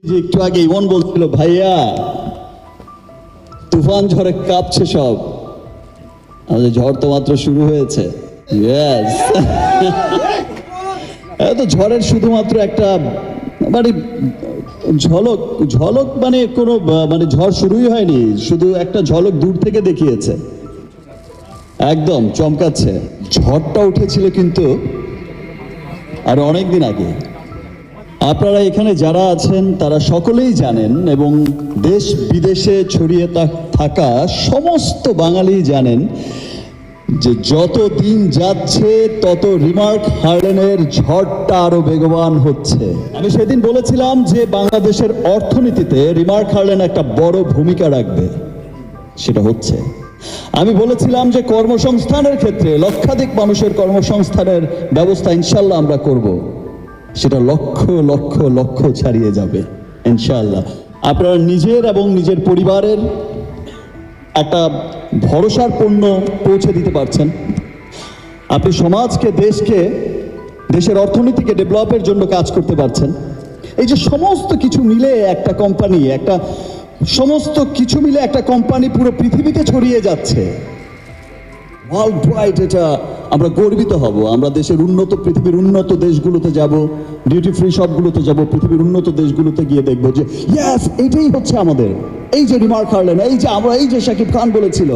যে একটু আগে ইমন বলছিল ভাইয়া তুফান ঝড়ে কাঁপছে সব, আমাদের ঝড় তো মাত্র শুরু হয়েছে। ইয়েস তো ঝড়ের শুধুমাত্র একটা মানে ঝলক ঝলক মানে কোনো মানে ঝড় শুরুই হয়নি, শুধু একটা ঝলক দূর থেকে দেখিয়েছে, একদম চমকাচ্ছে। ঝড়টা উঠেছিল কিন্তু আর অনেক দিন আগে। আপনারা এখানে যারা আছেন তারা সকলেই জানেন এবং দেশ বিদেশে ছড়িয়ে থাকা সমস্ত বাঙালি জানেন যে যত দিন যাচ্ছে তত রিমার্ক হার্লেনের ঝড়টা আরো বেগবান হচ্ছে। আমি সেদিন বলেছিলাম যে বাংলাদেশের অর্থনীতিতে রিমার্ক হার্লেন একটা বড় ভূমিকা রাখবে, সেটা হচ্ছে। আমি বলেছিলাম যে কর্মসংস্থানের ক্ষেত্রে লক্ষাধিক মানুষের কর্মসংস্থানের ব্যবস্থা ইনশাল্লাহ আমরা করব, সেটা লক্ষ লক্ষ লক্ষ ছাড়িয়ে যাবে ইনশাআল্লাহ। আপনারা নিজের এবং নিজের পরিবারের একটা ভরসার পণ্য পৌঁছে দিতে পারছেন। আপনি সমাজকে, দেশকে, দেশের অর্থনীতিকে ডেভেলপের জন্য কাজ করতে পারছেন। এই যে সমস্ত কিছু মিলে একটা কোম্পানি, সমস্ত কিছু মিলে একটা কোম্পানি পুরো পৃথিবীতে ছড়িয়ে যাচ্ছে, ওয়ার্ল্ড ওয়াইড। এটা আমরা গর্বিত হব। আমরা দেশের পৃথিবীর উন্নত দেশগুলোতে যাব, ডিউটি ফ্রি শপগুলোতে যাব, পৃথিবীর উন্নত দেশগুলোতে গিয়ে দেখবো যে ইয়েস, এটাই হচ্ছে আমাদের এই যে রিমার্ক হার্লেন, এই যে শাকিব খান বলেছিল।